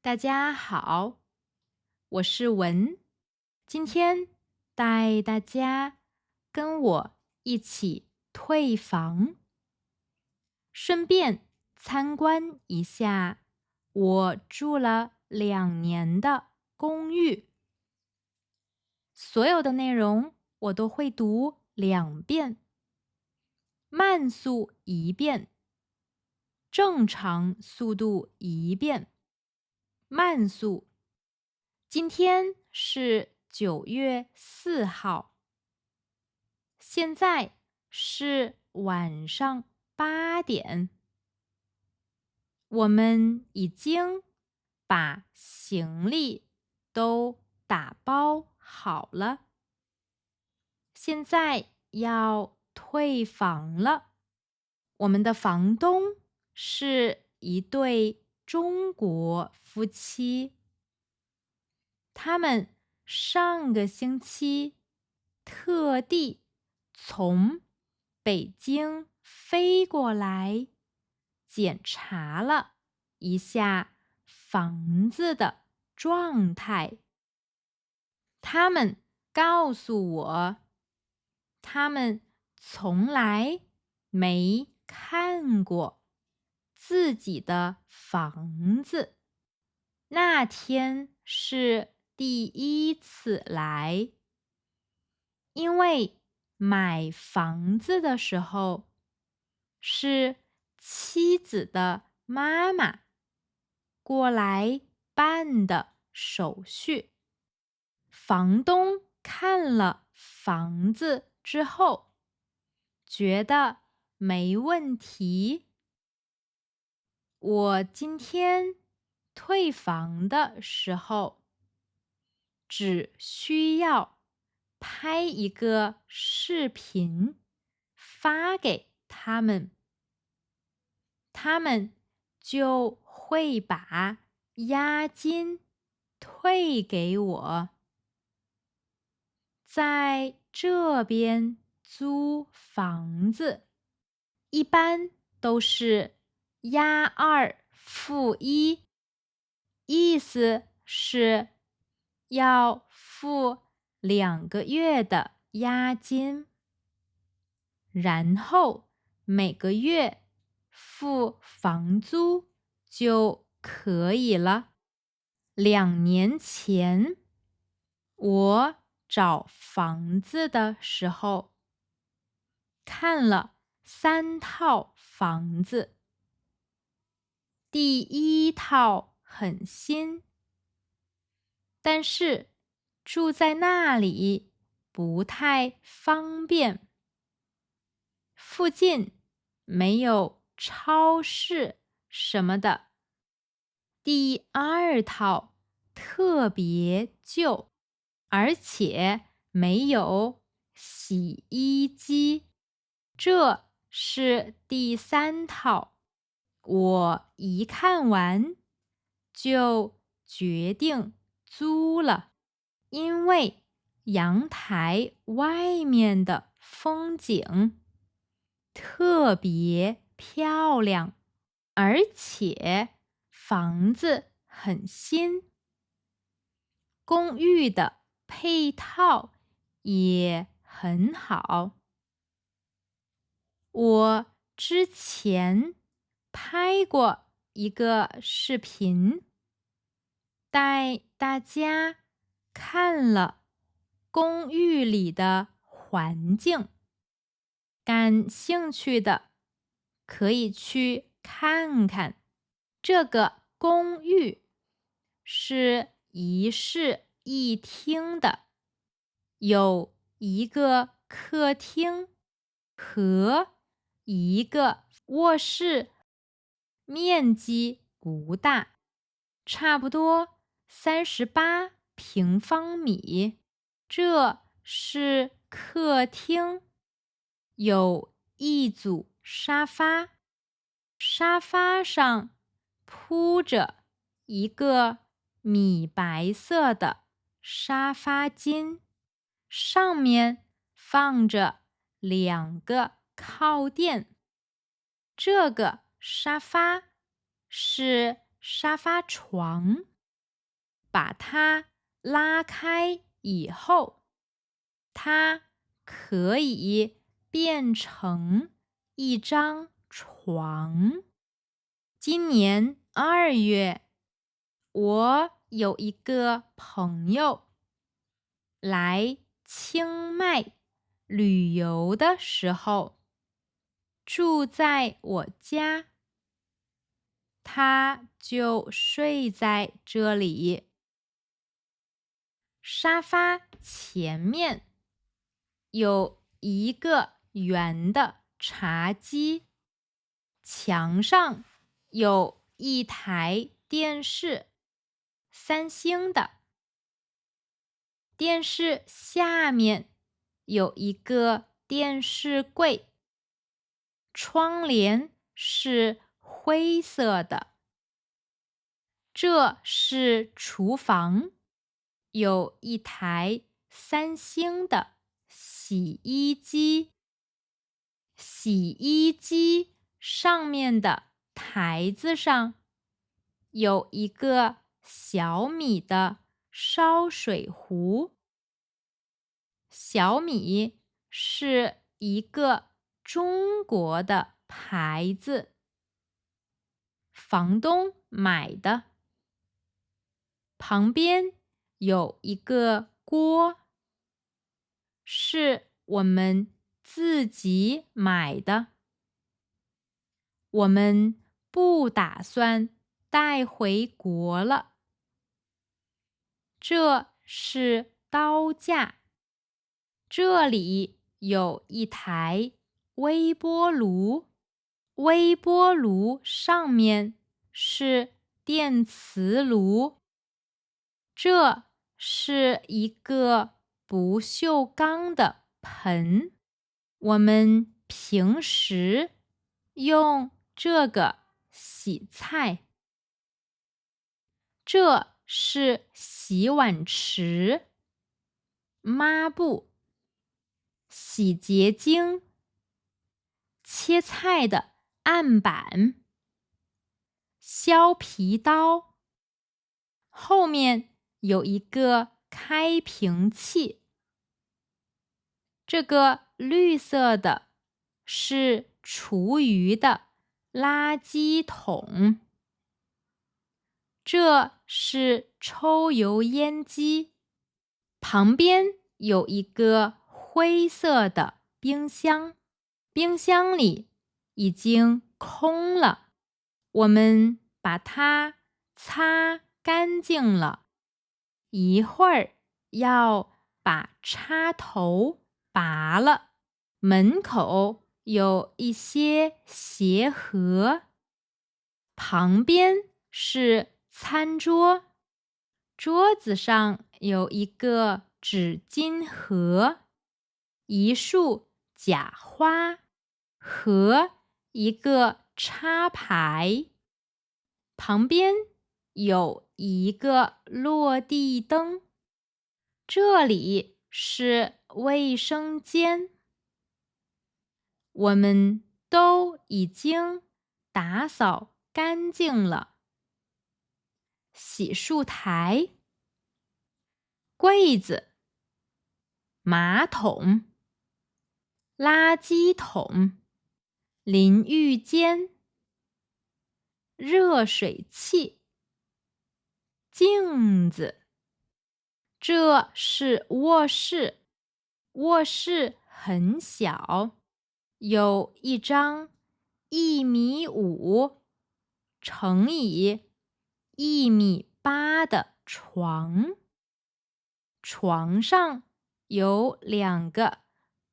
大家好，我是文，今天带大家跟我一起退房，顺便参观一下我住了2年的公寓。所有的内容我都会读2遍，慢速1遍，正常速度1遍，慢速。今天是9月4号，现在是晚上8点。我们已经把行李都打包好了，现在要退房了。我们的房东是一对中国夫妻，他们上个星期特地从北京飞过来，检查了一下房子的状态。他们告诉我，他们从来没看过自己的房子。那天是第一次来，因为买房子的时候是妻子的妈妈过来办的手续。房东看了房子之后，觉得没问题。我今天退房的时候，只需要拍一个视频发给他们，他们就会把押金退给我。在这边租房子，一般都是押2付1，意思是要付2个月的押金，然后每个月付房租就可以了。2年前，我找房子的时候，看了3套房子。第1套很新，但是住在那里不太方便，附近没有超市什么的。第2套特别旧，而且没有洗衣机。这是第3套，我一看完就决定租了，因为阳台外面的风景特别漂亮，而且房子很新，公寓的配套也很好。我之前拍过一个视频，带大家看了公寓里的环境，感兴趣的可以去看看。这个公寓是1室1厅的，有一个客厅和一个卧室，面积不大，差不多38平方米。这是客厅，有一组沙发，沙发上铺着一个米白色的沙发巾，上面放着2个靠垫。这个沙发是沙发床。把它拉开以后，它可以变成一张床。今年2月，我有一个朋友来清迈旅游的时候，住在我家，他就睡在这里。沙发前面有一个圆的茶几，墙上有一台电视，三星的。电视下面有一个电视柜，窗帘是灰色的。这是厨房，有一台三星的洗衣机。洗衣机上面的台子上有一个小米的烧水壶。小米是一个中国的牌子，房东买的。旁边有一个锅，是我们自己买的。我们不打算带回国了。这是刀架，这里有一台微波炉，微波炉上面是电磁炉。这是一个不锈钢的盆，我们平时用这个洗菜。这是洗碗池、抹布、洗洁精、切菜的案板、削皮刀。后面有一个开瓶器，这个绿色的是厨余的垃圾桶。这是抽油烟机，旁边有一个灰色的冰箱，冰箱里已经空了，我们把它擦干净了。一会儿要把插头拔了。门口有一些鞋盒，旁边是餐桌，桌子上有一个纸巾盒，一束假花和一个插牌，旁边有一个落地灯。这里是卫生间，我们都已经打扫干净了。洗漱台、柜子、马桶、垃圾桶、淋浴间、热水器、镜子。这是卧室，卧室很小，有一张1.5米乘以1.8米的床，床上有2个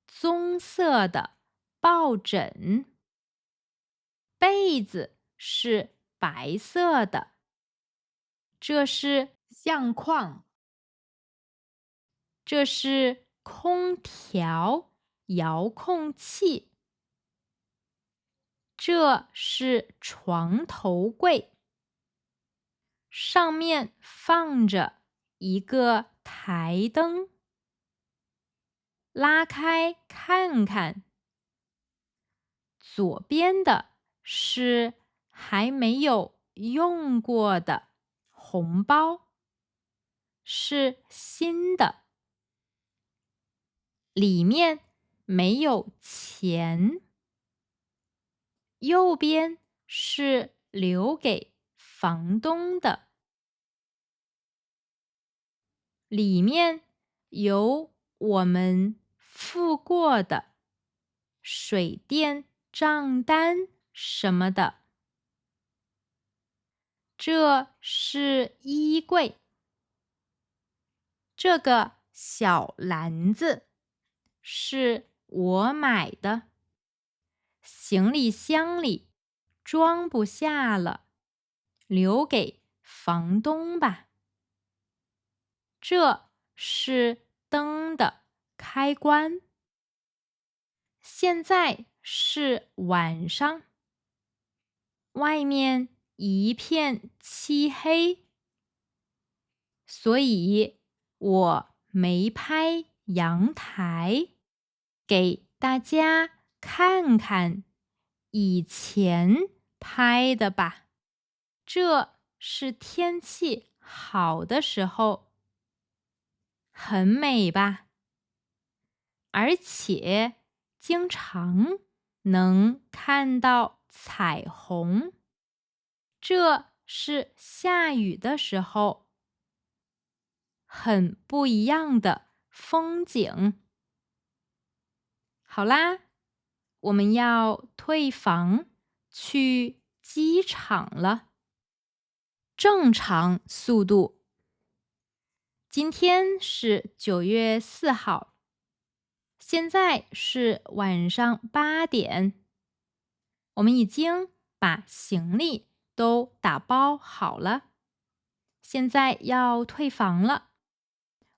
棕色的抱枕，被子是白色的。这是相框，这是空调遥控器，这是床头柜，上面放着一个台灯。拉开看看，左边的是还没有用过的红包，是新的，里面没有钱。右边是留给房东的，里面有我们付过的水电账单什么的。这是衣柜，这个小篮子是我买的，行李箱里装不下了，留给房东吧。这是灯的开关。现在是晚上，外面一片漆黑，所以我没拍阳台，给大家看看以前拍的吧。这是天气好的时候，很美吧？而且经常能看到彩虹。这是下雨的时候，很不一样的风景。好啦，我们要退房去机场了。正常速度。今天是9月4号，现在是晚上8点。我们已经把行李都打包好了，现在要退房了。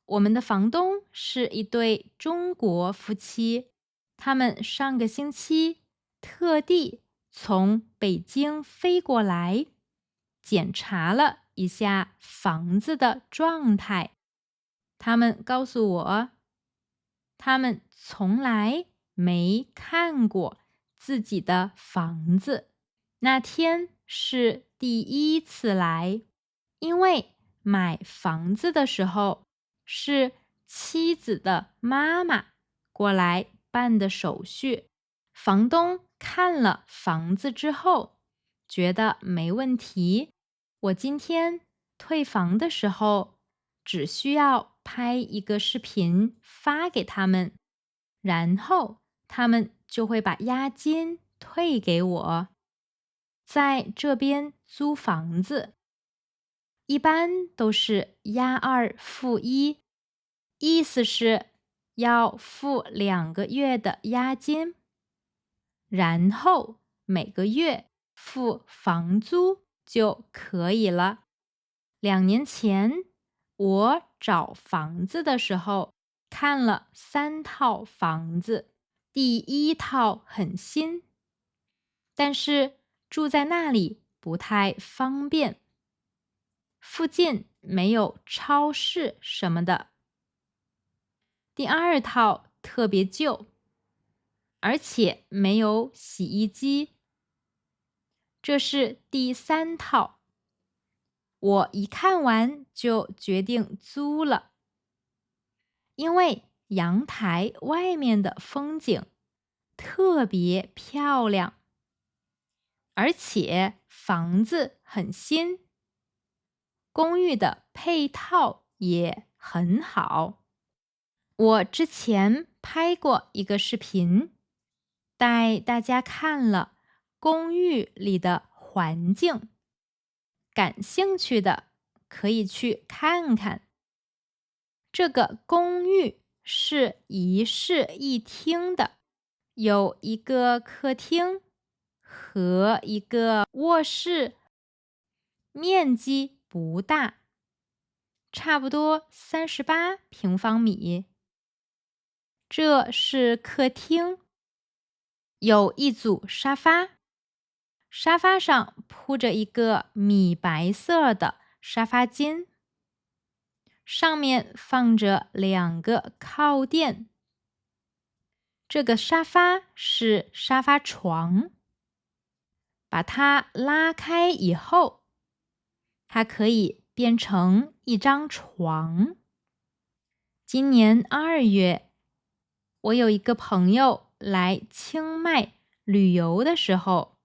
我们的房东是一对中国夫妻，他们上个星期特地从北京飞过来，检查了一下房子的状态。他们告诉我，他们从来没看过自己的房子，那天是第一次来，因为买房子的时候是妻子的妈妈过来办的手续。房东看了房子之后，觉得没问题。我今天退房的时候，只需要拍一个视频发给他们，然后他们就会把押金退给我。在这边租房子，一般都是押2付1，意思是要付2个月的押金，然后每个月付房租就可以了。2年前我找房子的时候，看了3套房子，第1套很新，但是住在那里不太方便，附近没有超市什么的。第2套特别旧，而且没有洗衣机。这是第3套，我一看完就决定租了，因为阳台外面的风景特别漂亮，而且房子很新，公寓的配套也很好。我之前拍过一个视频，带大家看了公寓里的环境，感兴趣的可以去看看。这个公寓是一室一厅的，有一个客厅和一个卧室，面积不大，差不多38平方米。这是客厅，有一组沙发，沙发上铺着一个米白色的沙发巾，上面放着2个靠垫。这个沙发是沙发床，把它拉开以后，它可以变成一张床。今年2月，我有一个朋友来清迈旅游的时候，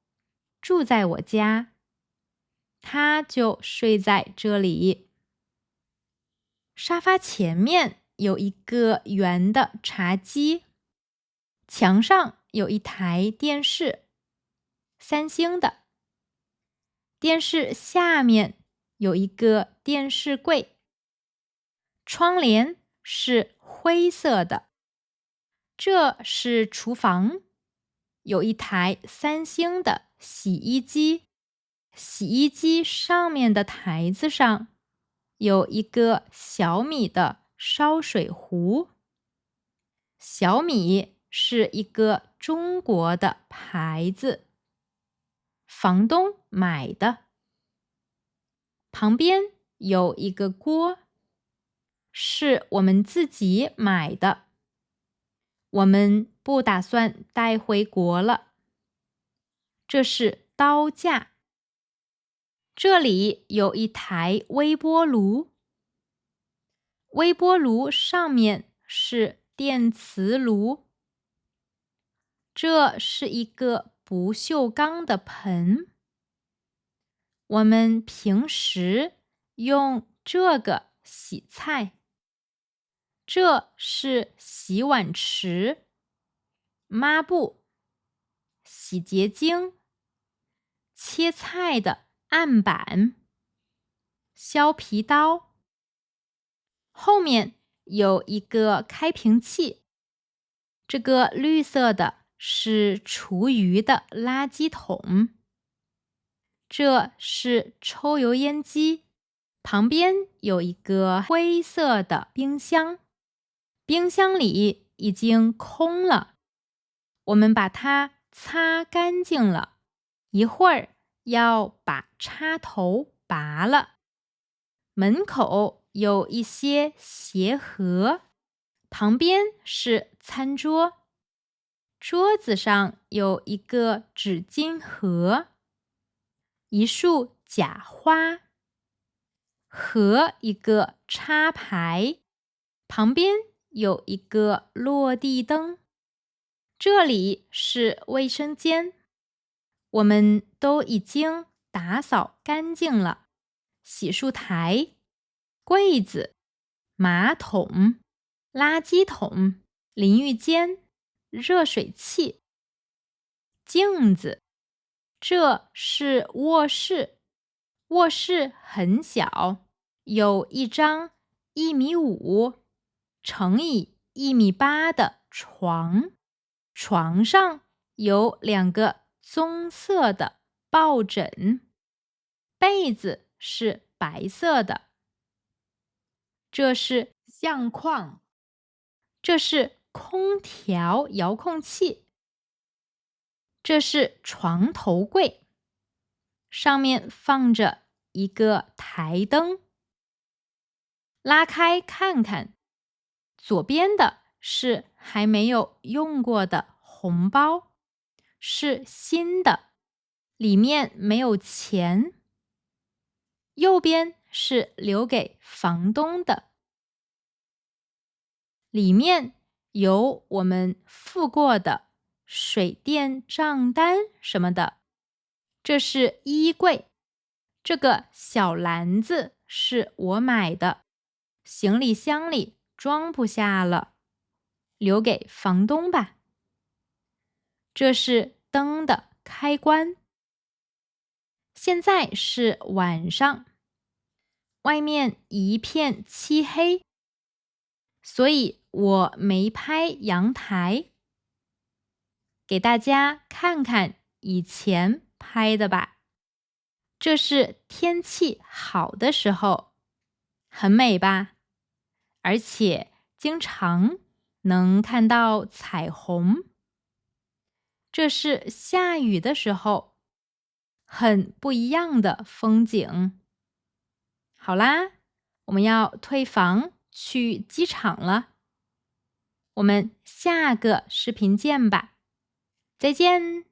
住在我家，他就睡在这里。沙发前面有一个圆的茶几，墙上有一台电视，三星的。电视下面有一个电视柜，窗帘是灰色的。这是厨房，有一台三星的洗衣机，洗衣机上面的台子上有一个小米的烧水壶。小米是一个中国的牌子，房东买的。旁边有一个锅，是我们自己买的，我们不打算带回国了。这是刀架，这里有一台微波炉，微波炉上面是电磁炉。这是一个不锈钢的盆，我们平时用这个洗菜。这是洗碗池、抹布、洗洁精、切菜的案板、削皮刀。后面有一个开瓶器，这个绿色的是厨余的垃圾桶。这是抽油烟机，旁边有一个灰色的冰箱，冰箱里已经空了，我们把它擦干净了，一会儿要把插头拔了。门口有一些鞋盒，旁边是餐桌，桌子上有一个纸巾盒，一束假花和一个插牌，旁边有一个落地灯。这里是卫生间，我们都已经打扫干净了。洗漱台、柜子、马桶、垃圾桶、淋浴间、热水器、镜子。这是卧室，卧室很小，有一张1.5米乘以1.8米的床，床上有2个棕色的抱枕，被子是白色的。这是相框，这是空调遥控器，这是床头柜，上面放着一个台灯。拉开看看，左边的是还没有用过的红包，是新的，里面没有钱。右边是留给房东的，里面有我们付过的水电账单什么的。这是衣柜，这个小篮子是我买的，行李箱里装不下了，留给房东吧。这是灯的开关。现在是晚上，外面一片漆黑，所以我没拍阳台。给大家看看以前拍的吧。这是天气好的时候，很美吧？而且经常能看到彩虹。这是下雨的时候，很不一样的风景。好啦，我们要退房去机场了。我们下个视频见吧，再见。